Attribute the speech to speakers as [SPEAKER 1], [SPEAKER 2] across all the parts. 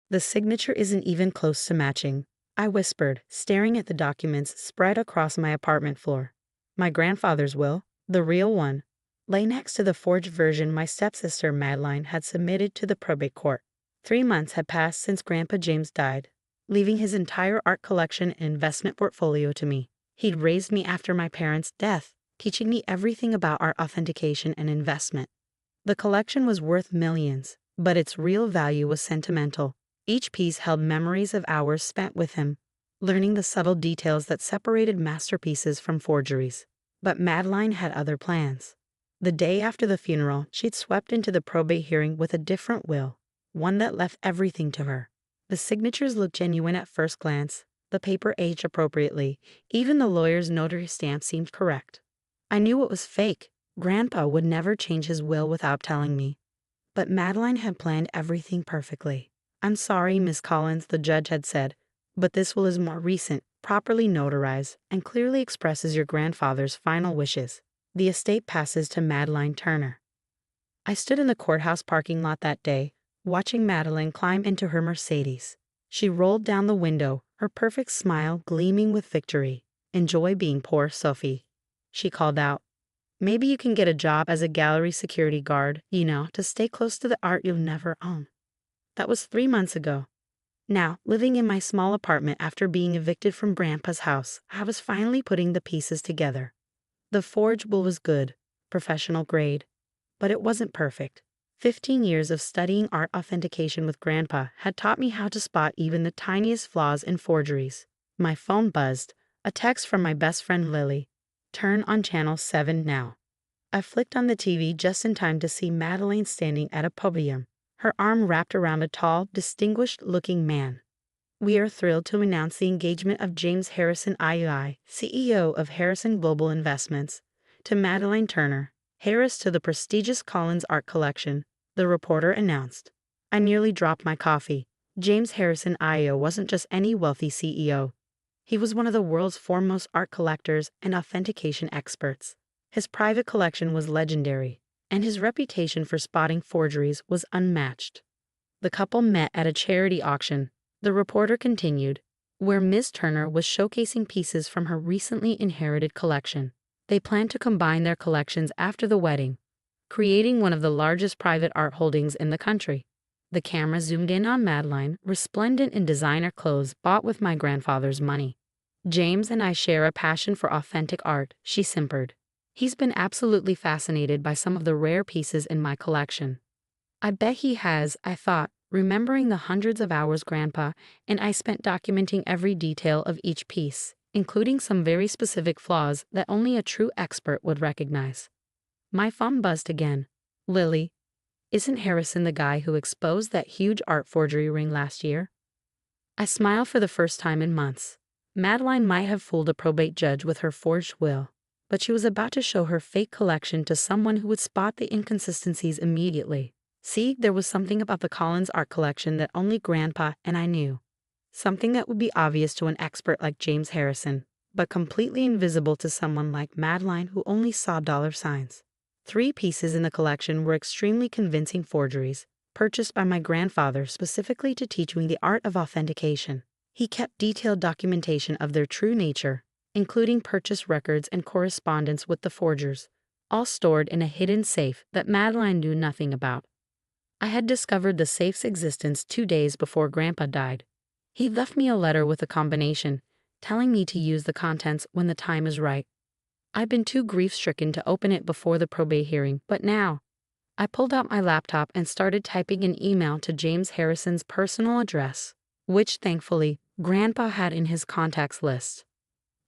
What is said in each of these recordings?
[SPEAKER 1] The signature isn't even close to matching, I whispered, staring at the documents spread across my apartment floor. My grandfather's will, the real one, lay next to the forged version my stepsister Madeline had submitted to the probate court. 3 months had passed since Grandpa James died, leaving his entire art collection and investment portfolio to me. He'd raised me after my parents' death, teaching me everything about art authentication and investment. The collection was worth millions, but its real value was sentimental. Each piece held memories of hours spent with him, learning the subtle details that separated masterpieces from forgeries. But Madeline had other plans. The day after the funeral, she'd swept into the probate hearing with a different will, one that left everything to her. The signatures looked genuine at first glance, the paper aged appropriately, even the lawyer's notary stamp seemed correct. I knew it was fake. Grandpa would never change his will without telling me. But Madeline had planned everything perfectly. "I'm sorry, Miss Collins," the judge had said, "but this will is more recent, properly notarized, and clearly expresses your grandfather's final wishes. The estate passes to Madeline Turner." I stood in the courthouse parking lot that day, watching Madeline climb into her Mercedes. She rolled down the window, her perfect smile gleaming with victory. "Enjoy being poor, Sophie," she called out. "Maybe you can get a job as a gallery security guard, to stay close to the art you'll never own." That was 3 months ago. Now, living in my small apartment after being evicted from Grandpa's house, I was finally putting the pieces together. The forged will was good, professional grade, but it wasn't perfect. 15 years of studying art authentication with Grandpa had taught me how to spot even the tiniest flaws in forgeries. My phone buzzed, a text from my best friend Lily. "Turn on channel 7 now." I flicked on the TV just in time to see Madeline standing at a podium, her arm wrapped around a tall, distinguished-looking man. "We are thrilled to announce the engagement of James Harrison II, CEO of Harrison Global Investments, to Madeline Turner, heiress to the prestigious Collins Art Collection," the reporter announced. I nearly dropped my coffee. James Harrison II wasn't just any wealthy CEO. He was one of the world's foremost art collectors and authentication experts. His private collection was legendary, and his reputation for spotting forgeries was unmatched. The couple met at a charity auction, the reporter continued, where Ms. Turner was showcasing pieces from her recently inherited collection. They planned to combine their collections after the wedding, creating one of the largest private art holdings in the country. The camera zoomed in on Madeline, resplendent in designer clothes bought with my grandfather's money. "James and I share a passion for authentic art," she simpered. "He's been absolutely fascinated by some of the rare pieces in my collection." "I bet he has," I thought, remembering the hundreds of hours Grandpa and I spent documenting every detail of each piece, including some very specific flaws that only a true expert would recognize. My phone buzzed again. "Lily, isn't Harrison the guy who exposed that huge art forgery ring last year?" I smiled for the first time in months. Madeline might have fooled a probate judge with her forged will, but she was about to show her fake collection to someone who would spot the inconsistencies immediately. See, there was something about the Collins art collection that only Grandpa and I knew. Something that would be obvious to an expert like James Harrison, but completely invisible to someone like Madeline who only saw dollar signs. 3 pieces in the collection were extremely convincing forgeries, purchased by my grandfather specifically to teach me the art of authentication. He kept detailed documentation of their true nature, including purchase records and correspondence with the forgers, all stored in a hidden safe that Madeline knew nothing about. I had discovered the safe's existence 2 days before Grandpa died. He left me a letter with a combination, telling me to use the contents when the time is right. I'd been too grief-stricken to open it before the probate hearing, but now, I pulled out my laptop and started typing an email to James Harrison's personal address, which, thankfully, Grandpa had in his contacts list.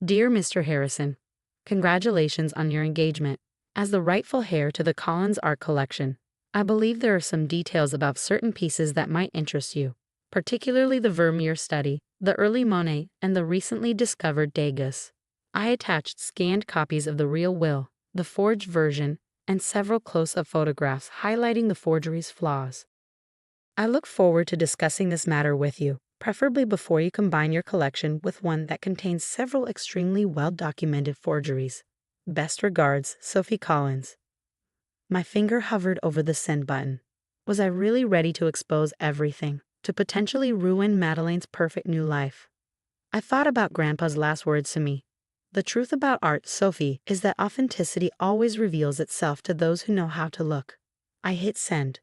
[SPEAKER 1] "Dear Mr. Harrison, congratulations on your engagement. As the rightful heir to the Collins art collection, I believe there are some details about certain pieces that might interest you, particularly the Vermeer study, the early Monet, and the recently discovered Degas." I attached scanned copies of the real will, the forged version, and several close-up photographs highlighting the forgery's flaws. "I look forward to discussing this matter with you, preferably before you combine your collection with one that contains several extremely well-documented forgeries. Best regards, Sophie Collins." My finger hovered over the send button. Was I really ready to expose everything? to potentially ruin Madeline's perfect new life. I thought about Grandpa's last words to me. The truth about art, Sophie, is that authenticity always reveals itself to those who know how to look. I hit send.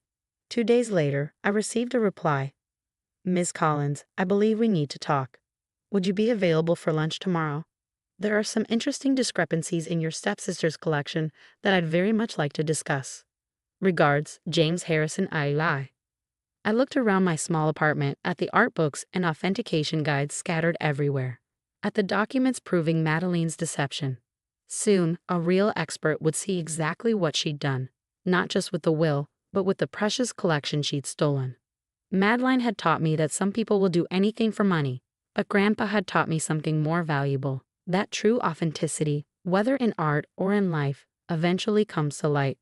[SPEAKER 1] 2 days later, I received a reply. Ms. Collins, I believe we need to talk. Would you be available for lunch tomorrow? There are some interesting discrepancies in your stepsister's collection that I'd very much like to discuss. Regards, James Harrison II. I looked around my small apartment at the art books and authentication guides scattered everywhere, at the documents proving Madeline's deception. Soon, a real expert would see exactly what she'd done, not just with the will, but with the precious collection she'd stolen. Madeline had taught me that some people will do anything for money, but Grandpa had taught me something more valuable, that true authenticity, whether in art or in life, eventually comes to light.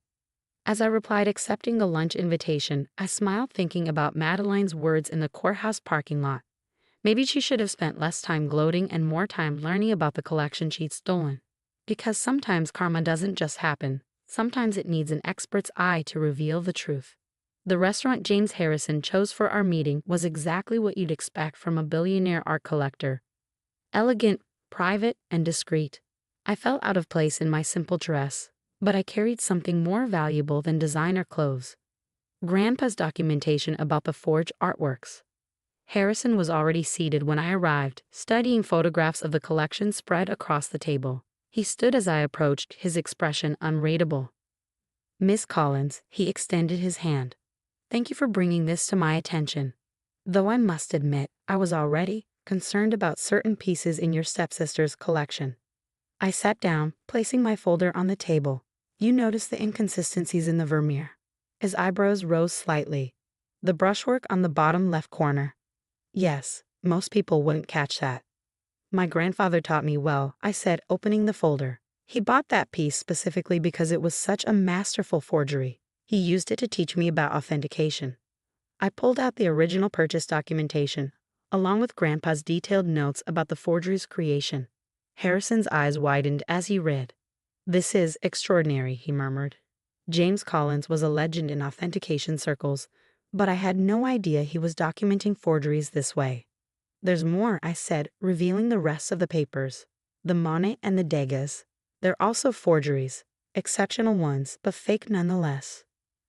[SPEAKER 1] As I replied accepting the lunch invitation, I smiled thinking about Madeline's words in the courthouse parking lot. Maybe she should have spent less time gloating and more time learning about the collection she'd stolen. Because sometimes karma doesn't just happen, sometimes it needs an expert's eye to reveal the truth. The restaurant James Harrison chose for our meeting was exactly what you'd expect from a billionaire art collector. Elegant, private, and discreet. I felt out of place in my simple dress, but I carried something more valuable than designer clothes. Grandpa's documentation about the forged artworks. Harrison was already seated when I arrived, studying photographs of the collection spread across the table. He stood as I approached, his expression unreadable. Miss Collins, he extended his hand. Thank you for bringing this to my attention. Though I must admit, I was already concerned about certain pieces in your stepsister's collection. I sat down, placing my folder on the table. You noticed the inconsistencies in the vermeer. His eyebrows rose slightly. The brushwork on the bottom left corner. Yes, most people wouldn't catch that. My grandfather taught me well, I said, opening the folder. He bought that piece specifically because it was such a masterful forgery. He used it to teach me about authentication. I pulled out the original purchase documentation, along with Grandpa's detailed notes about the forgery's creation. Harrison's eyes widened as he read. This is extraordinary, he murmured. James Collins was a legend in authentication circles, but I had no idea he was documenting forgeries this way. There's more, I said, revealing the rest of the papers. The Monet and the Degas. They're also forgeries, exceptional ones, but fake nonetheless.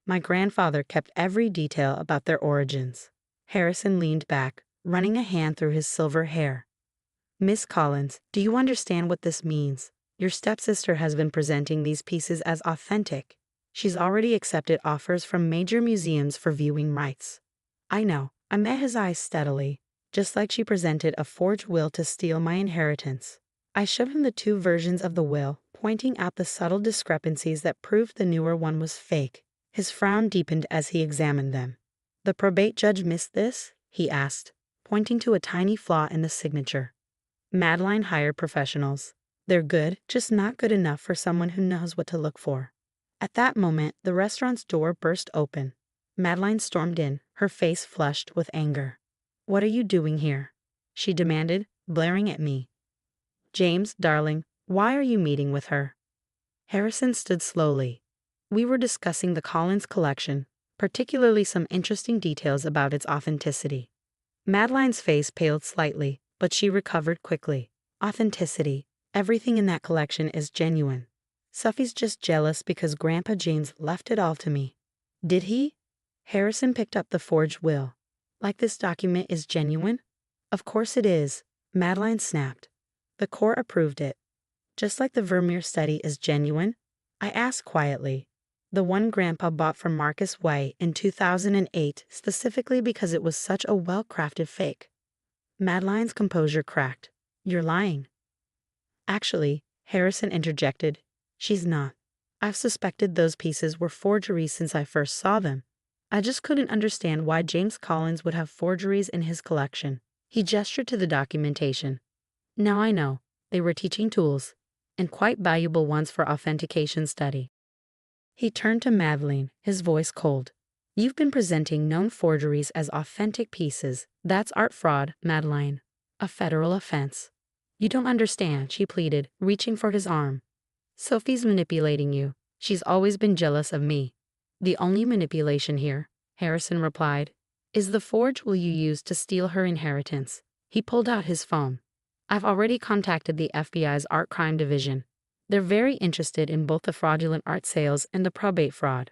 [SPEAKER 1] My grandfather kept every detail about their origins. Harrison leaned back, running a hand through his silver hair. Miss Collins, do you understand what this means? Your stepsister has been presenting these pieces as authentic. She's already accepted offers from major museums for viewing rights. I know, I met his eyes steadily, just like she presented a forged will to steal my inheritance. I showed him the two versions of the will, pointing out the subtle discrepancies that proved the newer one was fake. His frown deepened as he examined them. The probate judge missed this? He asked, pointing to a tiny flaw in the signature. Madeline hired professionals. They're good, just not good enough for someone who knows what to look for. At that moment, the restaurant's door burst open. Madeline stormed in, her face flushed with anger. What are you doing here? She demanded, glaring at me. James, darling, why are you meeting with her? Harrison stood slowly. We were discussing the Collins collection, particularly some interesting details about its authenticity. Madeline's face paled slightly, but she recovered quickly. Authenticity. Everything in that collection is genuine. Sophie's just jealous because Grandpa James left it all to me. Did he? Harrison picked up the forged will. Like this document is genuine? Of course it is, Madeline snapped. The court approved it. Just like the Vermeer study is genuine? I asked quietly. The one Grandpa bought from Marcus White in 2008 specifically because it was such a well-crafted fake. Madeline's composure cracked. You're lying. Actually, Harrison interjected, she's not. I've suspected those pieces were forgeries since I first saw them. I just couldn't understand why James Collins would have forgeries in his collection. He gestured to the documentation. Now I know, they were teaching tools, and quite valuable ones for authentication study. He turned to Madeline, his voice cold. You've been presenting known forgeries as authentic pieces. That's art fraud, Madeline. A federal offense. You don't understand, she pleaded, reaching for his arm. Sophie's manipulating you. She's always been jealous of me. The only manipulation here, Harrison replied, Is the forge will you use to steal her inheritance? He pulled out his phone. I've already contacted the FBI's art crime division. They're very interested in both the fraudulent art sales and the probate fraud.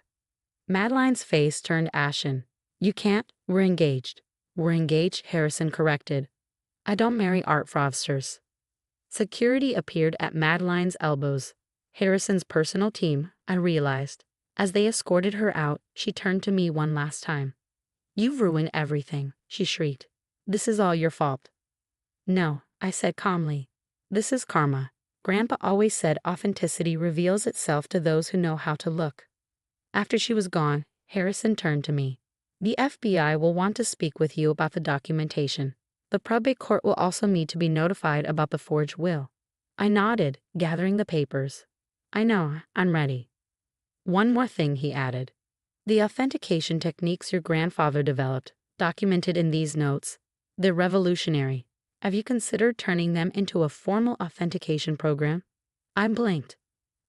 [SPEAKER 1] Madeline's face turned ashen. You can't, we're engaged. We're engaged, Harrison corrected. I don't marry art fraudsters. Security appeared at Madeline's elbows. Harrison's personal team, I realized. As they escorted her out, she turned to me one last time. You've ruined everything, she shrieked. This is all your fault. No, I said calmly. This is karma. Grandpa always said authenticity reveals itself to those who know how to look. After she was gone, Harrison turned to me. The FBI will want to speak with you about the documentation. The probate court will also need to be notified about the forged will. I nodded, gathering the papers. I know, I'm ready. One more thing, he added. The authentication techniques your grandfather developed, documented in these notes, they're revolutionary. Have you considered turning them into a formal authentication program? I blinked.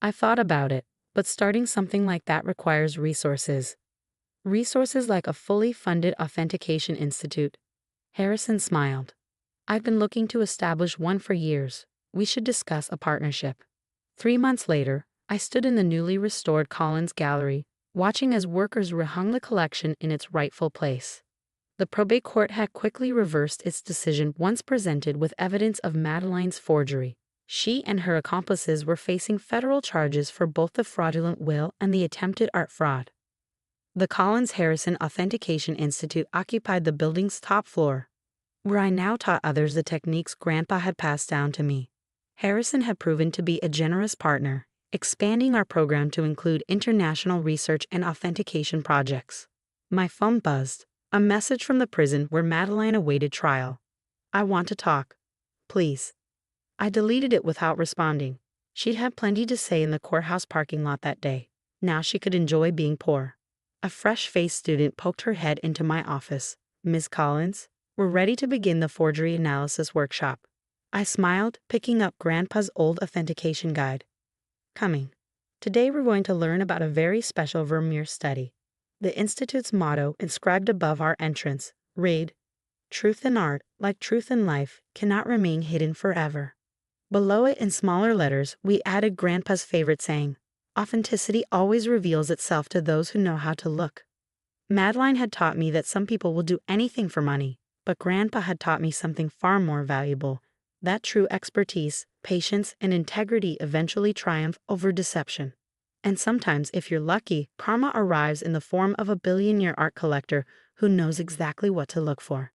[SPEAKER 1] I thought about it, but starting something like that requires resources. Resources like a fully funded authentication institute. Harrison smiled. I've been looking to establish one for years. We should discuss a partnership. 3 months later, I stood in the newly restored Collins Gallery, watching as workers rehung the collection in its rightful place. The probate court had quickly reversed its decision once presented with evidence of Madeline's forgery. She and her accomplices were facing federal charges for both the fraudulent will and the attempted art fraud. The Collins Harrison Authentication Institute occupied the building's top floor, where I now taught others the techniques Grandpa had passed down to me. Harrison had proven to be a generous partner, expanding our program to include international research and authentication projects. My phone buzzed, a message from the prison where Madeline awaited trial. I want to talk. Please. I deleted it without responding. She'd had plenty to say in the courthouse parking lot that day. Now she could enjoy being poor. A fresh-faced student poked her head into my office. Ms. Collins, we're ready to begin the forgery analysis workshop. I smiled, picking up Grandpa's old authentication guide. Coming. Today we're going to learn about a very special Vermeer study. The Institute's motto inscribed above our entrance, read, Truth in art, like truth in life, cannot remain hidden forever. Below it in smaller letters, we added Grandpa's favorite saying, Authenticity always reveals itself to those who know how to look. Madeline had taught me that some people will do anything for money, but Grandpa had taught me something far more valuable, that true expertise, patience, and integrity eventually triumph over deception. And sometimes, if you're lucky, karma arrives in the form of a billionaire art collector who knows exactly what to look for.